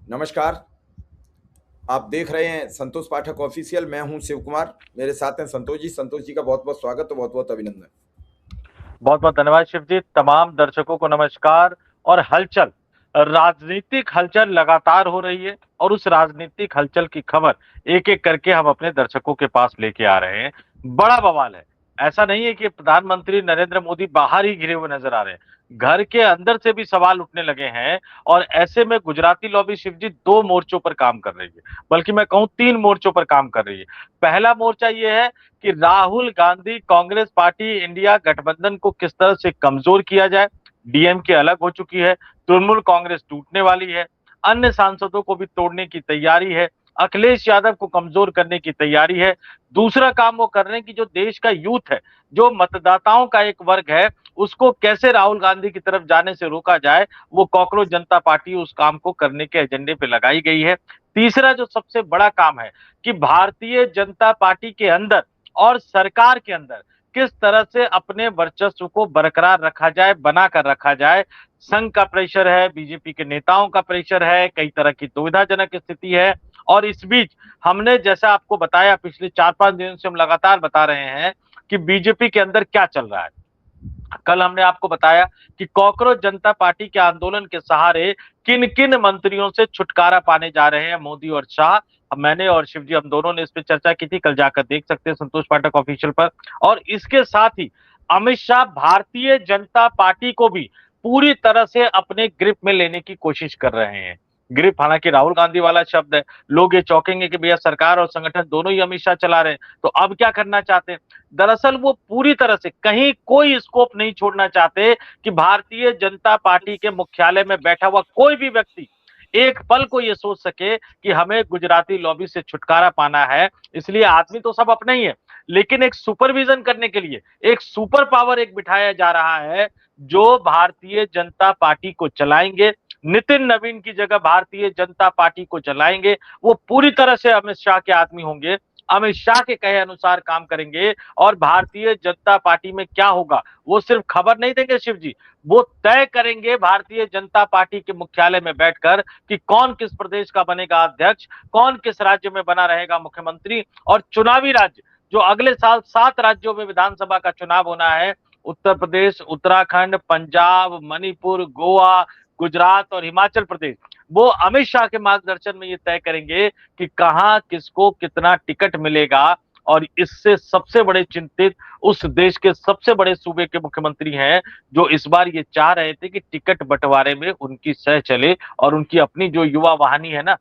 नमस्कार। आप देख रहे हैं संतोष पाठक ऑफिशियल। मैं हूं शिव कुमार। मेरे साथ हैं संतोष जी। संतोष जी का बहुत बहुत स्वागत और बहुत बहुत अभिनंदन। बहुत बहुत धन्यवाद शिव जी। तमाम दर्शकों को नमस्कार। और हलचल, राजनीतिक हलचल लगातार हो रही है और उस राजनीतिक हलचल की खबर एक एक करके हम अपने दर्शकों के पास लेके आ रहे हैं। बड़ा बवाल है। ऐसा नहीं है कि प्रधानमंत्री नरेंद्र मोदी बाहर ही घिरे हुए नजर आ रहे हैं, घर के अंदर से भी सवाल उठने लगे हैं। और ऐसे में गुजराती लॉबी शिव जी दो मोर्चों पर काम कर रही है, बल्कि मैं कहूं तीन मोर्चों पर काम कर रही है। पहला मोर्चा ये है कि राहुल गांधी कांग्रेस पार्टी इंडिया गठबंधन को किस तरह से कमजोर किया जाए। डीएमके अलग हो चुकी है, तृणमूल कांग्रेस टूटने वाली है, अन्य सांसदों को भी तोड़ने की तैयारी है, अखिलेश यादव को कमजोर करने की तैयारी है। दूसरा काम वो कर रहे हैं कि जो देश का यूथ है, जो मतदाताओं का एक वर्ग है, उसको कैसे राहुल गांधी की तरफ जाने से रोका जाए, वो कॉकरोच जनता पार्टी उस काम को करने के एजेंडे पे लगाई गई है। तीसरा जो सबसे बड़ा काम है कि भारतीय जनता पार्टी के अंदर और सरकार के अंदर किस तरह से अपने वर्चस्व को बरकरार रखा जाए, बनाकर रखा जाए। संघ का प्रेशर है, बीजेपी के नेताओं का प्रेशर है, कई तरह की दुविधाजनक स्थिति है। और इस बीच हमने जैसा आपको बताया, पिछले 4-5 दिनों से हम लगातार बता रहे हैं कि बीजेपी के अंदर क्या चल रहा है। कल हमने आपको बताया कि कॉकरोच जनता पार्टी के आंदोलन के सहारे किन किन मंत्रियों से छुटकारा पाने जा रहे हैं मोदी और शाह। मैंने और शिवजी हम दोनों ने इस पर चर्चा की थी, कल जाकर देख सकते हैं संतोष पाठक ऑफिशियल पर। और इसके साथ ही अमित शाह भारतीय जनता पार्टी को भी पूरी तरह से अपने ग्रिप में लेने की कोशिश कर रहे हैं। ग्रिप हालांकि राहुल गांधी वाला शब्द है, लोग ये चौंकेंगे कि भैया सरकार और संगठन दोनों ही अमित शाह चला रहे हैं, तो अब क्या करना चाहते हैं। दरअसल वो पूरी तरह से कहीं कोई स्कोप नहीं छोड़ना चाहते कि भारतीय जनता पार्टी के मुख्यालय में बैठा हुआ कोई भी व्यक्ति एक पल को ये सोच सके कि हमें गुजराती लॉबी से छुटकारा पाना है। इसलिए आदमी तो सब अपना ही है, लेकिन एक सुपरविजन करने के लिए एक सुपर पावर एक बिठाया जा रहा है, जो भारतीय जनता पार्टी को चलाएंगे। नितिन नवीन की जगह भारतीय जनता पार्टी को चलाएंगे। वो पूरी तरह से अमित शाह के आदमी होंगे, अमित शाह के कहे अनुसार काम करेंगे। और भारतीय जनता पार्टी में क्या होगा वो सिर्फ खबर नहीं देंगे शिव जी, वो तय करेंगे भारतीय जनता पार्टी के मुख्यालय में बैठकर कि कौन किस प्रदेश का बनेगा अध्यक्ष, कौन किस राज्य में बना रहेगा मुख्यमंत्री। और चुनावी राज्य जो अगले साल 7 राज्यों में विधानसभा का चुनाव होना है, उत्तर प्रदेश, उत्तराखंड, पंजाब, मणिपुर, गोवा, गुजरात और हिमाचल प्रदेश, वो अमित शाह के मार्गदर्शन में ये तय करेंगे कि कहां किसको कितना टिकट मिलेगा। और इससे सबसे बड़े चिंतित उस देश के सबसे बड़े सूबे के मुख्यमंत्री हैं, जो इस बार ये चाह रहे थे कि टिकट बंटवारे में उनकी सह चले और उनकी अपनी जो युवा वाहिनी है ना,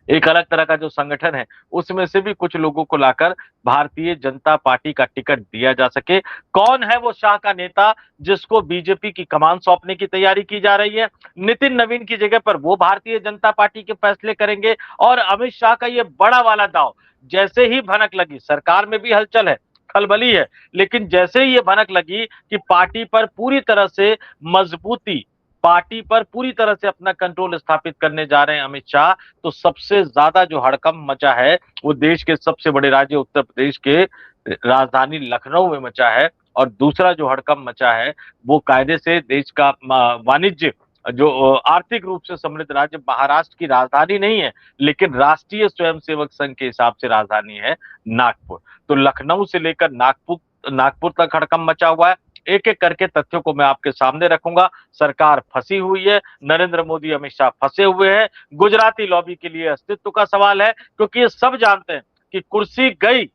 एक अलग तरह का जो संगठन है, उसमें से भी कुछ लोगों को लाकर भारतीय जनता पार्टी का टिकट दिया जा सके। कौन है वो शाह का नेता जिसको बीजेपी की कमान सौंपने की तैयारी की जा रही है। नितिन नवीन की जगह पर वो भारतीय जनता पार्टी के फैसले करेंगे। और अमित शाह का ये बड़ा वाला दांव जैसे ही भनक लगी, सरकार में भी हलचल है, खलबली है, लेकिन जैसे ही ये भनक लगी कि पार्टी पर पूरी तरह से मजबूती, पार्टी पर पूरी तरह से अपना कंट्रोल स्थापित करने जा रहे हैं अमित शाह, तो सबसे ज्यादा जो हड़कंप मचा है वो देश के सबसे बड़े राज्य उत्तर प्रदेश के राजधानी लखनऊ में मचा है। और दूसरा जो हड़कंप मचा है वो कायदे से देश का वाणिज्य, जो आर्थिक रूप से समृद्ध राज्य महाराष्ट्र की राजधानी नहीं है, लेकिन राष्ट्रीय स्वयंसेवक संघ के हिसाब से राजधानी है नागपुर। तो लखनऊ से लेकर नागपुर नागपुर तक हड़कंप मचा हुआ है। एक एक करके तथ्यों को मैं आपके सामने रखूंगा। सरकार फंसी हुई है, नरेंद्र मोदी अमित शाह फंसे हुए हैं। गुजराती लॉबी के लिए अस्तित्व का सवाल है, क्योंकि ये सब जानते हैं कि कुर्सी गई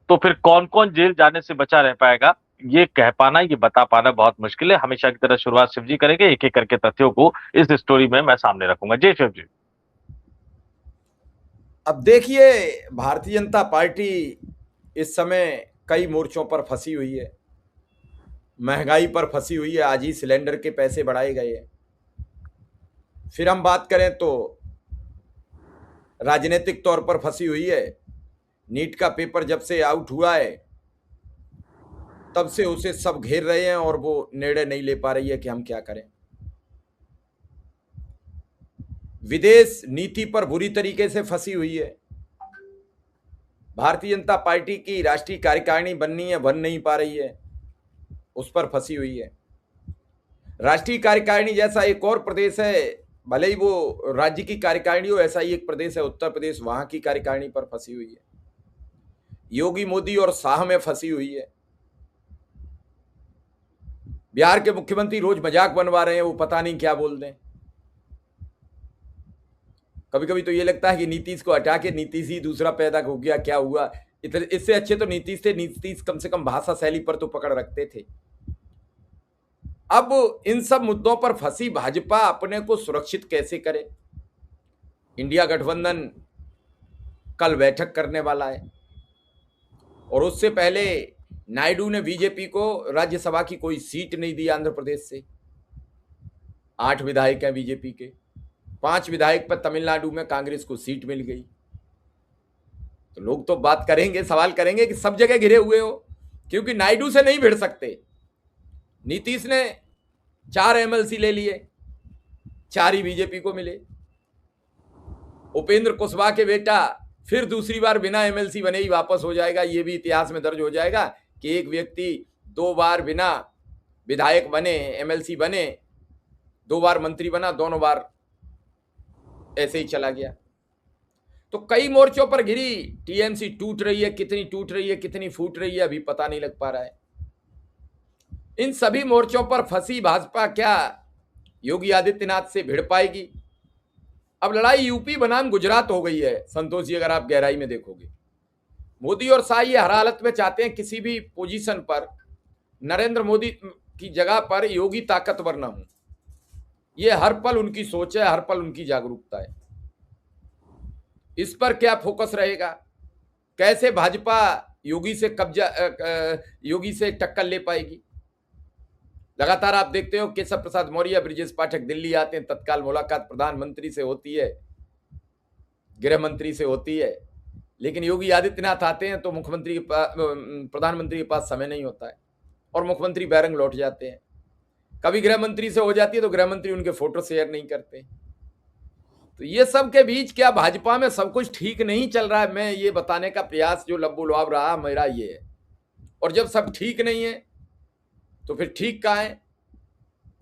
तो फिर कौन कौन जेल जाने से बचा रह पाएगा। ये कह पाना, ये बता पाना बहुत मुश्किल है। हमेशा की तरह शुरुआत शिवजी करेंगे, एक एक करके तथ्यों को इस स्टोरी में मैं सामने रखूंगा। जय शिवजी। अब देखिए, भारतीय जनता पार्टी इस समय कई मोर्चों पर फंसी हुई है। महंगाई पर फंसी हुई है। आज ही सिलेंडर के पैसे बढ़ाए गए हैं। फिर हम बात करें तो राजनीतिक तौर पर फंसी हुई है। नीट का पेपर जब से आउट हुआ है तब से उसे सब घेर रहे हैं और वो निर्णय नहीं ले पा रही है कि हम क्या करें। विदेश नीति पर बुरी तरीके से फंसी हुई है। भारतीय जनता पार्टी की राष्ट्रीय कार्यकारिणी बननी है, बन नहीं पा रही है, उस पर फंसी हुई है। राष्ट्रीय कार्यकारिणी जैसा एक और प्रदेश है भले ही वो राज्य की कार्यकारिणी हो, ऐसा ही एक प्रदेश है उत्तर प्रदेश, वहां की कार्यकारिणी पर फंसी हुई है, योगी मोदी और शाह में फंसी हुई है। बिहार के मुख्यमंत्री रोज मजाक बनवा रहे हैं, वो पता नहीं क्या बोल दें। कभी कभी तो ये लगता है कि नीतीश को हटा के नीतीश ही दूसरा पैदा हो गया, क्या हुआ। इससे अच्छे तो नीतीश थे, नीतीश कम से कम भाषा शैली पर तो पकड़ रखते थे। अब इन सब मुद्दों पर फंसी भाजपा अपने को सुरक्षित कैसे करे। इंडिया गठबंधन कल बैठक करने वाला है और उससे पहले नायडू ने बीजेपी को राज्यसभा की कोई सीट नहीं दी आंध्र प्रदेश से। 8 विधायक हैं बीजेपी के, 5 विधायक पर तमिलनाडु में कांग्रेस को सीट मिल गई। तो लोग तो बात करेंगे, सवाल करेंगे कि सब जगह घिरे हुए हो, क्योंकि नायडू से नहीं भिड़ सकते। नीतीश ने 4 एमएलसी ले लिए, 4 ही बीजेपी को मिले। उपेंद्र कुशवाहा के बेटा फिर दूसरी बार बिना एमएलसी बने ही वापस हो जाएगा। ये भी इतिहास में दर्ज हो जाएगा कि एक व्यक्ति 2 बार बिना विधायक बने, एमएलसी बने, 2 बार मंत्री बना, दोनों बार ऐसे ही चला गया। तो कई मोर्चों पर घिरी टीएमसी टूट रही है, कितनी टूट रही है, कितनी फूट रही है, अभी पता नहीं लग पा रहा है। इन सभी मोर्चों पर फंसी भाजपा क्या योगी आदित्यनाथ से भिड़ पाएगी? अब लड़ाई यूपी बनाम गुजरात हो गई है संतोष जी, अगर आप गहराई में देखोगे। मोदी और शाह ये हर हालत में चाहते हैं किसी भी पोजीशन पर नरेंद्र मोदी की जगह पर योगी ताकतवर ना हो। ये हर पल उनकी सोच है, हर पल उनकी जागरूकता है। इस पर क्या फोकस रहेगा? कैसे भाजपा योगी से योगी से टक्कर ले पाएगी? लगातार आप देखते हो केशव प्रसाद मौर्य, ब्रिजेश पाठक दिल्ली आते हैं, तत्काल मुलाकात प्रधानमंत्री से होती है, गृह मंत्री से होती है, लेकिन योगी आदित्यनाथ आते हैं तो प्रधानमंत्री के पास समय नहीं होता है और मुख्यमंत्री बैरंग लौट जाते हैं। कभी गृह मंत्री से हो जाती है तो गृह मंत्री उनके फोटो शेयर नहीं करते। तो ये सब के बीच क्या भाजपा में सब कुछ ठीक नहीं चल रहा है? मैं ये बताने का प्रयास जो लबोलबाब रहा मेरा ये है। और जब सब ठीक नहीं है तो फिर ठीक कहाँ है?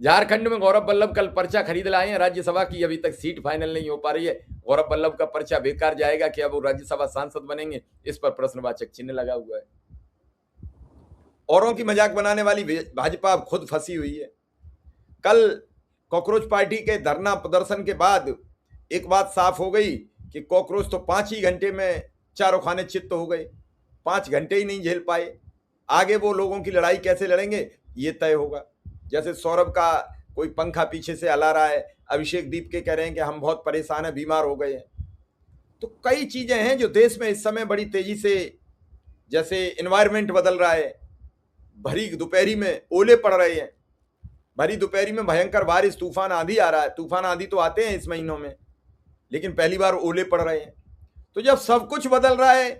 झारखंड में गौरव वल्लभ कल पर्चा खरीद लाए हैं राज्यसभा की, अभी तक सीट फाइनल नहीं हो पा रही है। गौरव वल्लभ का पर्चा बेकार जाएगा, क्या वो राज्यसभा सांसद बनेंगे? इस पर प्रश्नवाचक चिन्ह लगा हुआ है। औरों की मजाक बनाने वाली भाजपा अब खुद फंसी हुई है। कल कॉकरोच पार्टी के धरना प्रदर्शन के बाद एक बात साफ हो गई कि कॉकरोच तो 5 ही घंटे में चारों खाने चित्त हो गए, 5 घंटे ही नहीं झेल पाए। आगे वो लोगों की लड़ाई कैसे लड़ेंगे ये तय होगा। जैसे सौरभ का कोई पंखा पीछे से हला रहा है, अभिषेक दीप के कह रहे हैं कि हम बहुत परेशान हैं, बीमार हो गए हैं। तो कई चीजें हैं जो देश में इस समय बड़ी तेजी से, जैसे एनवायरमेंट बदल रहा है, भरी दोपहरी में ओले पड़ रहे हैं, भरी दोपहरी में भयंकर बारिश, तूफान आंधी आ रहा है। तूफान आंधी तो आते हैं इस महीनों में, लेकिन पहली बार ओले पड़ रहे हैं। तो जब सब कुछ बदल रहा है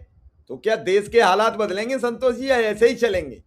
तो क्या देश के हालात बदलेंगे संतोष जी, या ऐसे ही चलेंगे?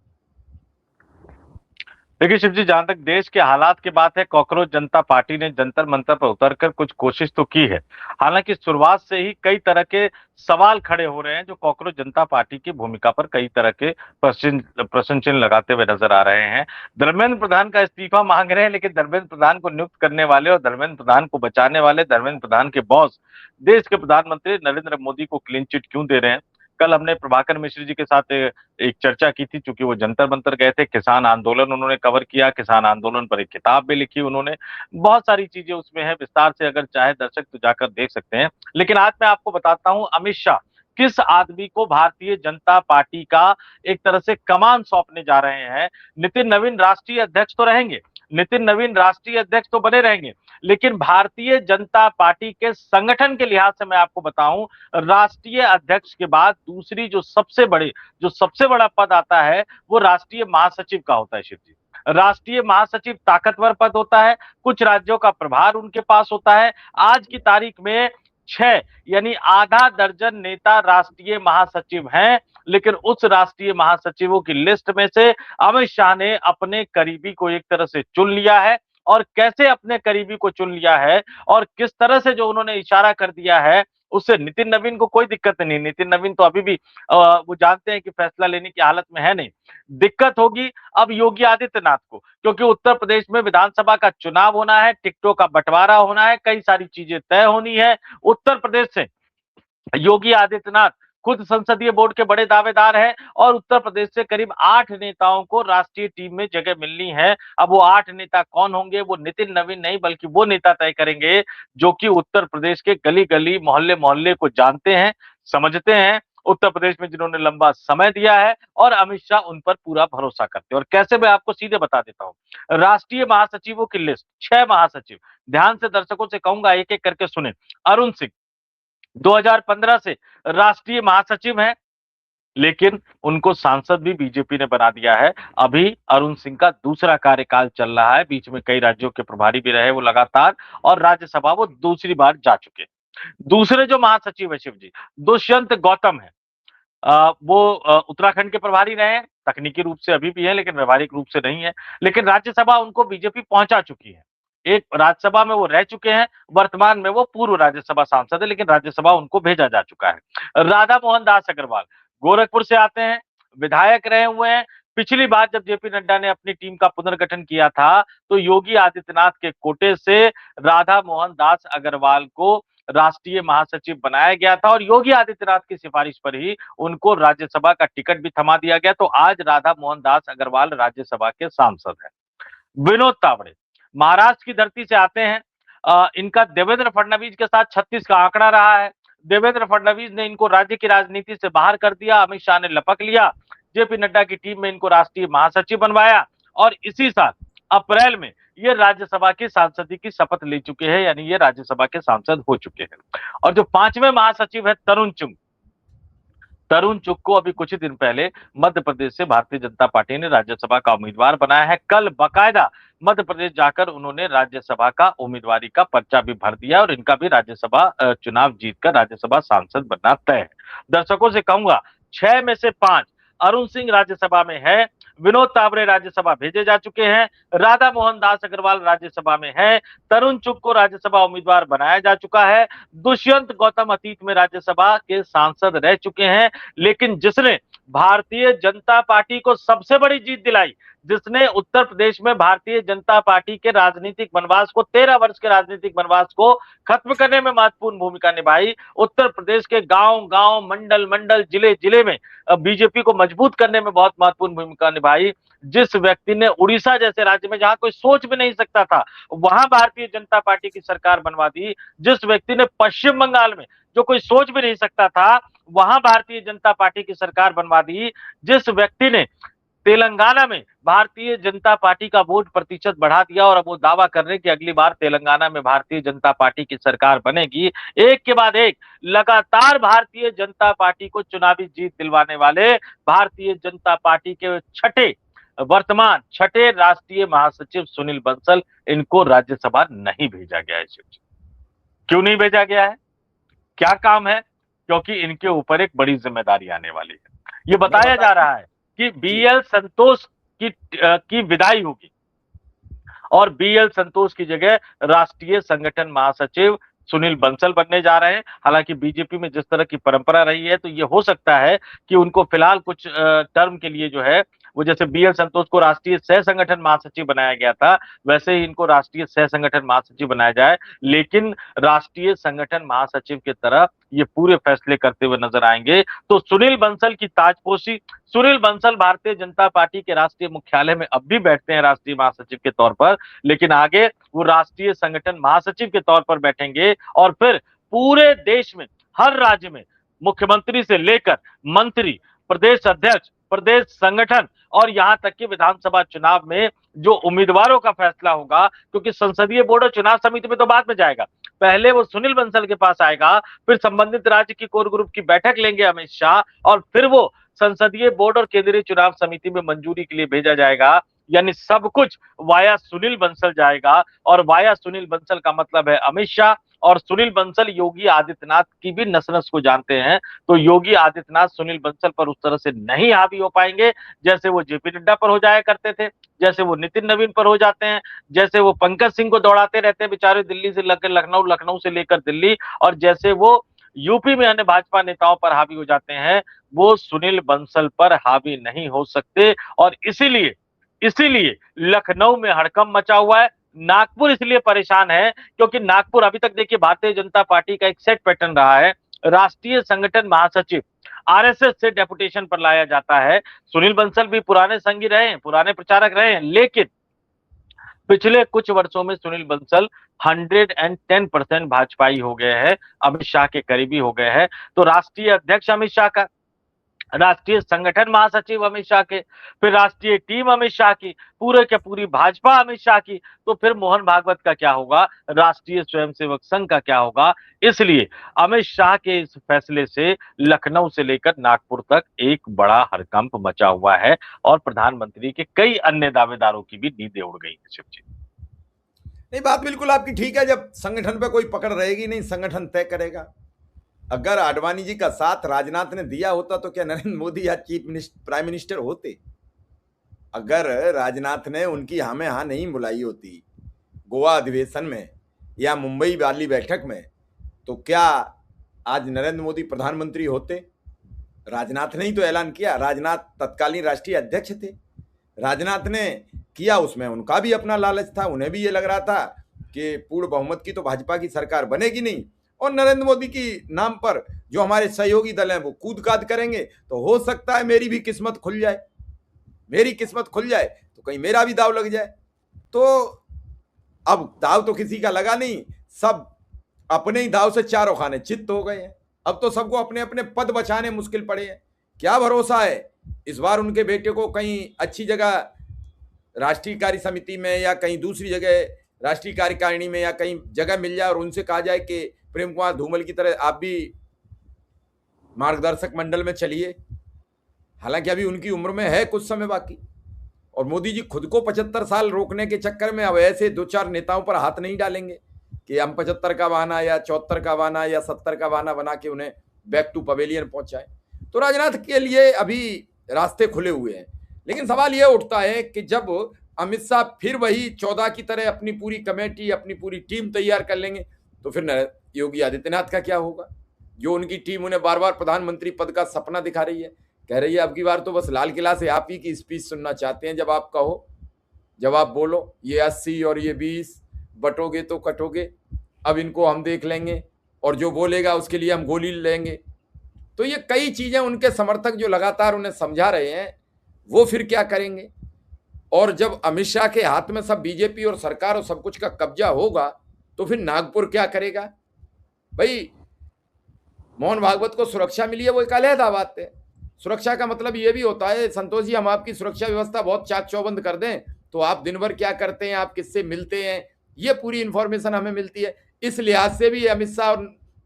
देखिए शिव जी, जहां तक देश के हालात की बात है, कॉकरोच जनता पार्टी ने जंतर मंतर पर उतरकर कुछ कोशिश तो की है। हालांकि शुरुआत से ही कई तरह के सवाल खड़े हो रहे हैं जो कॉकरोच जनता पार्टी की भूमिका पर कई तरह के प्रश्न चिन्ह लगाते हुए नजर आ रहे हैं। धर्मेंद्र प्रधान का इस्तीफा मांग रहे हैं, लेकिन धर्मेंद्र प्रधान को नियुक्त करने वाले और धर्मेंद्र प्रधान को बचाने वाले धर्मेंद्र प्रधान के बॉस देश के प्रधानमंत्री नरेंद्र मोदी को क्लीन चिट क्यों दे रहे हैं? कल हमने प्रभाकर मिश्र जी के साथ एक चर्चा की थी, चूंकि वो जंतर मंतर गए थे, किसान आंदोलन उन्होंने कवर किया, किसान आंदोलन पर एक किताब भी लिखी उन्होंने, बहुत सारी चीजें उसमें है, विस्तार से अगर चाहे दर्शक तो जाकर देख सकते हैं। लेकिन आज मैं आपको बताता हूं अमित शाह किस आदमी को भारतीय जनता पार्टी का एक तरह से कमान सौंपने जा रहे हैं। नितिन नवीन राष्ट्रीय अध्यक्ष तो रहेंगे, नितिन नवीन राष्ट्रीय अध्यक्ष तो बने रहेंगे, लेकिन भारतीय जनता पार्टी के संगठन के लिहाज से मैं आपको बताऊं, राष्ट्रीय अध्यक्ष के बाद दूसरी जो सबसे बड़ा पद आता है वो राष्ट्रीय महासचिव का होता है शिव जी। राष्ट्रीय महासचिव ताकतवर पद होता है, कुछ राज्यों का प्रभार उनके पास होता है। आज की तारीख में 6 यानी आधा दर्जन नेता राष्ट्रीय महासचिव हैं, लेकिन उस राष्ट्रीय महासचिवों की लिस्ट में से अमित शाह ने अपने करीबी को एक तरह से चुन लिया है। और कैसे अपने करीबी को चुन लिया है और किस तरह से जो उन्होंने इशारा कर दिया है उससे नितिन नवीन को कोई दिक्कत नहीं। नितिन नवीन तो अभी भी वो जानते हैं कि फैसला लेने की हालत में है नहीं। दिक्कत होगी अब योगी आदित्यनाथ को, क्योंकि उत्तर प्रदेश में विधानसभा का चुनाव होना है, टिकटों का बंटवारा होना है, कई सारी चीजें तय होनी है। उत्तर प्रदेश से योगी आदित्यनाथ खुद संसदीय बोर्ड के बड़े दावेदार हैं और उत्तर प्रदेश से करीब 8 नेताओं को राष्ट्रीय टीम में जगह मिलनी है। अब वो 8 नेता कौन होंगे, वो नितिन नवीन नहीं बल्कि वो नेता तय करेंगे जो कि उत्तर प्रदेश के गली गली मोहल्ले मोहल्ले को जानते हैं, समझते हैं, उत्तर प्रदेश में जिन्होंने लंबा समय दिया है और अमित शाह उन पर पूरा भरोसा करते हैं। और कैसे, मैं आपको सीधे बता देता हूं। राष्ट्रीय महासचिवों की लिस्ट 6 महासचिव, ध्यान से दर्शकों से कहूंगा एक एक करके सुने। अरुण सिंह 2015 से राष्ट्रीय महासचिव हैं, लेकिन उनको सांसद भी बीजेपी ने बना दिया है। अभी अरुण सिंह का दूसरा कार्यकाल चल रहा है, बीच में कई राज्यों के प्रभारी भी रहे वो लगातार, और राज्यसभा वो दूसरी बार जा चुके। दूसरे जो महासचिव है शिव जी, दुष्यंत गौतम है। वो उत्तराखंड के प्रभारी रहे हैं, तकनीकी रूप से अभी भी है लेकिन व्यवहारिक रूप से नहीं है। लेकिन राज्यसभा उनको बीजेपी पहुंचा चुकी है, एक राज्यसभा में वो रह चुके हैं। वर्तमान में वो पूर्व राज्यसभा सांसद है, लेकिन राज्यसभा उनको भेजा जा चुका है। राधा मोहन दास अग्रवाल गोरखपुर से आते हैं, विधायक रहे हुए हैं। पिछली बार जब जेपी नड्डा ने अपनी टीम का पुनर्गठन किया था तो योगी आदित्यनाथ के कोटे से राधा मोहन दास अग्रवाल को राष्ट्रीय महासचिव बनाया गया था और योगी आदित्यनाथ की सिफारिश पर ही उनको राज्यसभा का टिकट भी थमा दिया गया। तो आज राधा मोहन दास अग्रवाल राज्यसभा के सांसद हैं। विनोद तावड़े महाराष्ट्र की धरती से आते हैं। इनका देवेंद्र फडणवीस के साथ 36 का आंकड़ा रहा है। देवेंद्र फडणवीस ने इनको राज्य की राजनीति से बाहर कर दिया, अमित शाह ने लपक लिया, जेपी नड्डा की टीम में इनको राष्ट्रीय महासचिव बनवाया और इसी साल अप्रैल में ये राज्यसभा की सांसदी की शपथ ले चुके हैं, यानी ये राज्यसभा के सांसद हो चुके हैं। और जो 5वें महासचिव है तरुण चुग, तरुण चुग को अभी कुछ ही दिन पहले मध्य प्रदेश से भारतीय जनता पार्टी ने राज्यसभा का उम्मीदवार बनाया है। कल बकायदा मध्य प्रदेश जाकर उन्होंने राज्यसभा का उम्मीदवारी का पर्चा भी भर दिया और इनका भी राज्यसभा चुनाव जीतकर राज्यसभा सांसद बनना तय है। दर्शकों से कहूंगा 6 में से 5, अरुण सिंह राज्यसभा में है, विनोद तावड़े राज्यसभा भेजे जा चुके हैं, राधा मोहन दास अग्रवाल राज्यसभा में है, तरुण चुग को राज्यसभा उम्मीदवार बनाया जा चुका है, दुष्यंत गौतम अतीत में राज्यसभा के सांसद रह चुके हैं। लेकिन जिसने भारतीय जनता पार्टी को सबसे बड़ी जीत दिलाई, जिसने उत्तर प्रदेश में भारतीय जनता पार्टी के राजनीतिक वनवास को, 13 वर्ष के राजनीतिक वनवास को खत्म करने में महत्वपूर्ण भूमिका निभाई, उत्तर प्रदेश के गांव गांव, मंडल मंडल, जिले जिले में बीजेपी को मजबूत करने में बहुत महत्वपूर्ण भूमिका निभाई, जिस व्यक्ति ने उड़ीसा जैसे राज्य में जहां कोई सोच भी नहीं सकता था वहां भारतीय जनता पार्टी की सरकार बनवा दी, जिस व्यक्ति ने पश्चिम बंगाल में जो कोई सोच भी नहीं सकता था वहां भारतीय जनता पार्टी की सरकार बनवा दी, जिस व्यक्ति ने तेलंगाना में भारतीय जनता पार्टी का वोट प्रतिशत बढ़ा दिया और अब वो दावा कर रहे हैं कि अगली बार तेलंगाना में भारतीय जनता पार्टी की सरकार बनेगी। एक के बाद एक लगातार भारतीय जनता पार्टी को चुनावी जीत दिलवाने वाले भारतीय जनता पार्टी के वर्तमान छठे राष्ट्रीय महासचिव सुनील बंसल, इनको राज्यसभा नहीं भेजा गया है। क्यों नहीं भेजा गया है, क्या काम है? क्योंकि इनके ऊपर एक बड़ी जिम्मेदारी आने वाली है। ये बताया जा रहा है कि बीएल संतोष की विदाई होगी और बीएल संतोष की जगह राष्ट्रीय संगठन महासचिव सुनील बंसल बनने जा रहे हैं। हालांकि बीजेपी में जिस तरह की परंपरा रही है तो ये हो सकता है कि उनको फिलहाल कुछ टर्म के लिए जो है वो, जैसे बीएल संतोष को राष्ट्रीय सह संगठन महासचिव बनाया गया था वैसे ही इनको राष्ट्रीय सह संगठन महासचिव बनाया जाए, लेकिन राष्ट्रीय संगठन महासचिव की तरह ये पूरे फैसले करते हुए नजर आएंगे। तो सुनील बंसल की ताजपोशी, सुनील बंसल भारतीय जनता पार्टी के राष्ट्रीय मुख्यालय में अब भी बैठते हैं राष्ट्रीय महासचिव के तौर पर, लेकिन आगे वो राष्ट्रीय संगठन महासचिव के तौर पर बैठेंगे और फिर पूरे देश में हर राज्य में मुख्यमंत्री से लेकर मंत्री, प्रदेश अध्यक्ष, प्रदेश संगठन और यहां तक कि विधानसभा चुनाव में जो उम्मीदवारों का फैसला होगा, क्योंकि संसदीय बोर्ड और चुनाव समिति में तो बाद में जाएगा, पहले वो सुनील बंसल के पास आएगा, फिर संबंधित राज्य की कोर ग्रुप की बैठक लेंगे अमित शाह और फिर वो संसदीय बोर्ड और केंद्रीय चुनाव समिति में मंजूरी के लिए भेजा जाएगा। यानी सब कुछ वाया सुनील बंसल जाएगा और वाया सुनील बंसल का मतलब है अमित शाह, और सुनील बंसल योगी आदित्यनाथ की भी नस नस को जानते हैं, तो योगी आदित्यनाथ सुनील बंसल पर उस तरह से नहीं हावी हो पाएंगे जैसे वो जेपी नड्डा पर हो जाया करते थे, जैसे वो नितिन नवीन पर हो जाते हैं, जैसे वो पंकज सिंह को दौड़ाते रहते हैं बेचारे दिल्ली से लेकर लखनऊ, लखनऊ से लेकर दिल्ली, और जैसे वो यूपी में अन्य भाजपा नेताओं पर हावी हो जाते हैं, वो सुनील बंसल पर हावी नहीं हो सकते। और इसीलिए इसीलिए लखनऊ में हड़कंप मचा हुआ है। नागपुर इसलिए परेशान है क्योंकि नागपुर अभी तक देखिए भारतीय जनता पार्टी का एक सेट पैटर्न रहा है। राष्ट्रीय संगठन महासचिव आरएसएस से डेपुटेशन पर लाया जाता है। सुनील बंसल भी पुराने संगी रहे हैं, पुराने प्रचारक रहे हैं, लेकिन पिछले कुछ वर्षों में सुनील बंसल 110% भाजपाई हो गए हैं, अमित शाह के करीबी हो गए हैं। तो राष्ट्रीय अध्यक्ष अमित शाह का, राष्ट्रीय संगठन महासचिव अमित शाह के, फिर राष्ट्रीय टीम अमित शाह की, पूरे के पूरी भाजपा अमित शाह की, तो फिर मोहन भागवत का क्या होगा, राष्ट्रीय स्वयंसेवक संघ का क्या होगा। इसलिए अमित शाह के इस फैसले से लखनऊ से लेकर नागपुर तक एक बड़ा हड़कंप मचा हुआ है और प्रधानमंत्री के कई अन्य दावेदारों की भी नींदें उड़ गई है। शिवजी, नहीं, बात बिल्कुल आपकी ठीक है। जब संगठन पे कोई पकड़ रहेगी नहीं, संगठन तय करेगा। अगर आडवाणी जी का साथ राजनाथ ने दिया होता तो क्या नरेंद्र मोदी या प्राइम मिनिस्टर होते? अगर राजनाथ ने उनकी हाँ में हाँ नहीं बुलाई होती गोवा अधिवेशन में या मुंबई वाली बैठक में, तो क्या आज नरेंद्र मोदी प्रधानमंत्री होते? राजनाथ ने ही तो ऐलान किया। राजनाथ तत्कालीन राष्ट्रीय अध्यक्ष थे। राजनाथ ने किया, उसमें उनका भी अपना लालच था। उन्हें भी ये लग रहा था कि पूर्ण बहुमत की तो भाजपा की सरकार बनेगी नहीं, और नरेंद्र मोदी की नाम पर जो हमारे सहयोगी दल हैं वो कूद काद करेंगे, तो हो सकता है मेरी भी किस्मत खुल जाए, मेरी किस्मत खुल जाए तो कहीं मेरा भी दाव लग जाए। तो अब दाव तो किसी का लगा नहीं, सब अपने ही दाव से चारों खाने चित्त हो गए हैं। अब तो सबको अपने अपने पद बचाने मुश्किल पड़े हैं। क्या भरोसा है इस बार उनके बेटे को कहीं अच्छी जगह राष्ट्रीय कार्य समिति में या कहीं दूसरी जगह राष्ट्रीय कार्यकारिणी में या कहीं जगह मिल जाए और उनसे कहा जाए कि प्रेम कुमार धूमल की तरह आप भी मार्गदर्शक मंडल में चलिए। हालांकि अभी उनकी उम्र में है कुछ समय बाकी, और मोदी जी खुद को 75 साल रोकने के चक्कर में अब ऐसे दो चार नेताओं पर हाथ नहीं डालेंगे कि हम 75 का बहाना या 74 का बहाना या 70 का बहाना बना के उन्हें बैक टू पवेलियन पहुंचाए। तो राजनाथ के लिए अभी रास्ते खुले हुए हैं। लेकिन सवाल यह उठता है कि जब अमित शाह फिर वही 14 की तरह अपनी पूरी कमेटी, अपनी पूरी टीम तैयार कर लेंगे, तो फिर योगी आदित्यनाथ का क्या होगा? जो उनकी टीम उन्हें बार बार प्रधानमंत्री पद का सपना दिखा रही है, कह रही है अब की बार तो बस लाल किला से आप ही की स्पीच सुनना चाहते हैं। जब आप कहो, जब आप बोलो ये 80 और ये 20 बटोगे तो कटोगे, अब इनको हम देख लेंगे और जो बोलेगा उसके लिए हम गोली लेंगे। तो ये कई चीजें उनके समर्थक जो लगातार उन्हें समझा रहे हैं, वो फिर क्या करेंगे? और जब अमित शाह के हाथ में सब बीजेपी और सरकार और सब कुछ का कब्जा होगा, तो फिर नागपुर क्या करेगा? भाई मोहन भागवत को सुरक्षा मिली है, वो एक अलग बात है। सुरक्षा का मतलब ये भी होता है संतोष जी, हम आपकी सुरक्षा व्यवस्था बहुत चाक चौबंद कर दें तो आप दिन भर क्या करते हैं, आप किससे मिलते हैं, ये पूरी इंफॉर्मेशन हमें मिलती है। इस लिहाज से भी अमित शाह और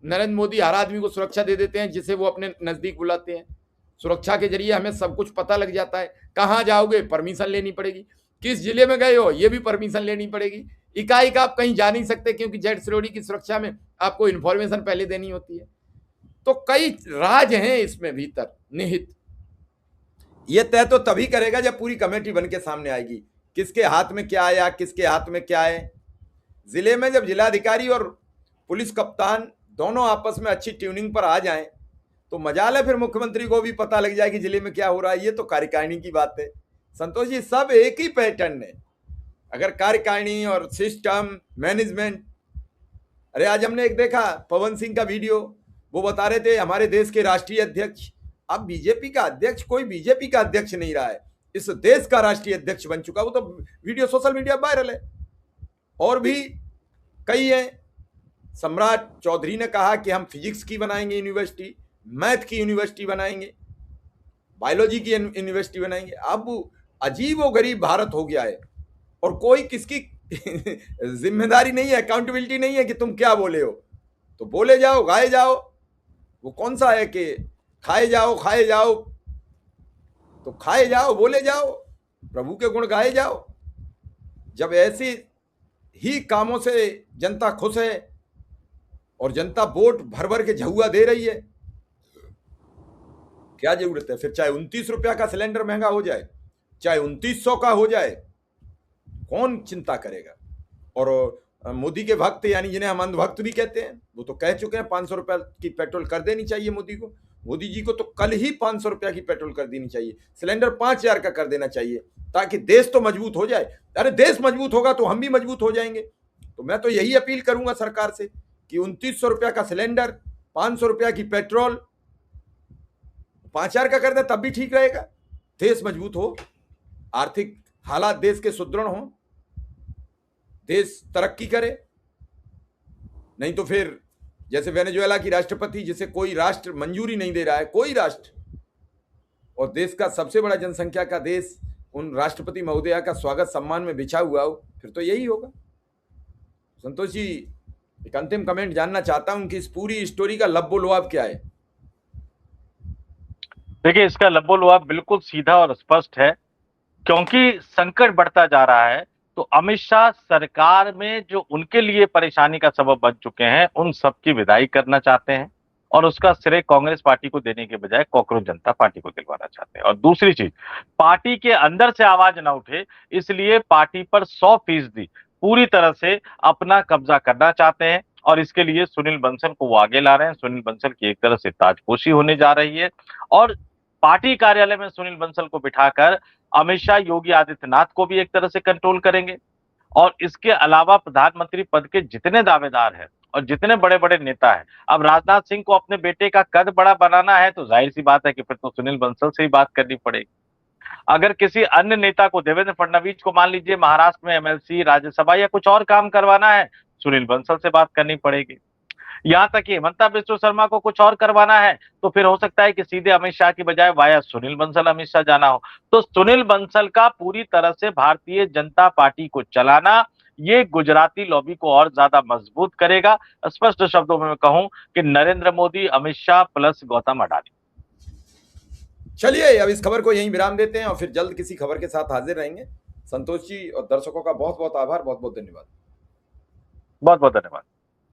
नरेंद्र मोदी हर आदमी को सुरक्षा दे देते हैं जिसे वो अपने नजदीक बुलाते हैं। सुरक्षा के जरिए हमें सब कुछ पता लग जाता है। कहाँ जाओगे, परमिशन लेनी पड़ेगी। किस जिले में गए हो, ये भी परमिशन लेनी पड़ेगी। इकाई आप कहीं जा नहीं सकते क्योंकि जेड सिरोड़ी की सुरक्षा में आपको इंफॉर्मेशन पहले देनी होती है। तो कई राज हैं इसमें भीतर निहित। ये तय तो तभी करेगा जब पूरी कमेटी बन के सामने आएगी, किसके हाथ में क्या आया, किसके हाथ में क्या है। जिले में जब जिलाधिकारी और पुलिस कप्तान दोनों आपस में अच्छी ट्यूनिंग पर आ जाएं, तो मजाल है फिर मुख्यमंत्री को भी पता लग जाए कि जिले में क्या हो रहा है। ये तो कार्यकारिणी की बात है संतोष जी, सब एक ही पैटर्न है। अगर कार्यकारिणी और सिस्टम मैनेजमेंट, अरे आज हमने एक देखा पवन सिंह का वीडियो, वो बता रहे थे हमारे देश के राष्ट्रीय अध्यक्ष। अब बीजेपी का अध्यक्ष कोई बीजेपी का अध्यक्ष नहीं रहा है, इस देश का राष्ट्रीय अध्यक्ष बन चुका। वो तो वीडियो सोशल मीडिया वायरल है। और भी कई हैं। सम्राट चौधरी ने कहा कि हम फिजिक्स की बनाएंगे यूनिवर्सिटी, मैथ की यूनिवर्सिटी बनाएंगे, बायोलॉजी की यूनिवर्सिटी बनाएंगे। अब अजीब व गरीब भारत हो गया है और कोई किसकी जिम्मेदारी नहीं है, अकाउंटेबिलिटी नहीं है कि तुम क्या बोले हो तो बोले जाओ, गाए जाओ। वो कौन सा है कि खाए जाओ खाए जाओ, तो खाए जाओ, बोले जाओ, प्रभु के गुण गाए जाओ। जब ऐसी ही कामों से जनता खुश है और जनता वोट भर भर के झुआ दे रही है, क्या जरूरत है फिर चाहे 29 रुपया का सिलेंडर महंगा हो जाए, चाहे 2900 का हो जाए, कौन चिंता करेगा। और मोदी के भक्त यानी जिन्हें हम अंधभक्त भी कहते हैं, वो तो कह चुके हैं 500 रुपया की पेट्रोल कर देनी चाहिए मोदी को। मोदी जी को तो कल ही 500 रुपया की पेट्रोल कर देनी चाहिए, सिलेंडर 5000 का कर देना चाहिए, ताकि देश तो मजबूत हो जाए। अरे देश मजबूत होगा तो हम भी मजबूत हो जाएंगे। तो मैं तो यही अपील करूंगा सरकार से कि 2900 रुपया का सिलेंडर, 500 रुपया की पेट्रोल 5000 का कर दे, तब भी ठीक रहेगा। देश मजबूत हो, आर्थिक हालात देश के सुदृढ़ हो, देश तरक्की करे। नहीं तो फिर जैसे वेनेजुएला की राष्ट्रपति, जिसे कोई राष्ट्र मंजूरी नहीं दे रहा है, कोई राष्ट्र, और देश का सबसे बड़ा जनसंख्या का देश उन राष्ट्रपति महोदया का स्वागत सम्मान में बिछा हुआ हो, फिर तो यही होगा। संतोष जी, एक अंतिम कमेंट जानना चाहता हूं कि इस पूरी स्टोरी का लब्बो-लुआब क्या है? देखिए, इसका लब्बो-लुआब बिल्कुल सीधा और स्पष्ट है, क्योंकि संकट बढ़ता जा रहा है, तो अमित शाह सरकार में जो उनके लिए परेशानी का सबब बन चुके हैं, उन सबकी विदाई करना चाहते हैं और उसका श्रेय कांग्रेस पार्टी को देने के बजाय कॉकरोच जनता पार्टी को दिलवाना चाहते हैं। और दूसरी चीज, पार्टी के अंदर से आवाज न उठे, इसलिए पार्टी पर 100% पूरी तरह से अपना कब्जा करना चाहते हैं और इसके लिए सुनील बंसल को वो आगे ला रहे हैं। सुनील बंसल की एक तरह से ताजपोशी होने जा रही है और पार्टी कार्यालय में सुनील बंसल को बिठाकर अमित शाह योगी आदित्यनाथ को भी एक तरह से कंट्रोल करेंगे। और इसके अलावा प्रधानमंत्री पद के जितने दावेदार हैं और जितने बड़े बड़े नेता हैं, अब राजनाथ सिंह को अपने बेटे का कद बड़ा बनाना है तो जाहिर सी बात है कि फिर तो सुनील बंसल से ही बात करनी पड़ेगी। अगर किसी अन्य नेता को, देवेंद्र फडणवीस को मान लीजिए महाराष्ट्र में एमएलसी, राज्यसभा या कुछ और काम करवाना है, सुनील बंसल से बात करनी पड़ेगी। यहाँ तक कि हेमंता बिस्वा शर्मा को कुछ और करवाना है तो फिर हो सकता है कि सीधे अमित शाह की बजाय वाया सुनील बंसल अमित शाह जाना हो। तो सुनील बंसल का पूरी तरह से भारतीय जनता पार्टी को चलाना, ये गुजराती लॉबी को और ज्यादा मजबूत करेगा। स्पष्ट शब्दों में मैं कहूं कि नरेंद्र मोदी, अमित शाह प्लस गौतम अडानी। चलिए अब इस खबर को यहीं विराम देते हैं और फिर जल्द किसी खबर के साथ हाजिर रहेंगे। संतोष जी और दर्शकों का बहुत बहुत आभार, बहुत बहुत धन्यवाद। बहुत बहुत धन्यवाद।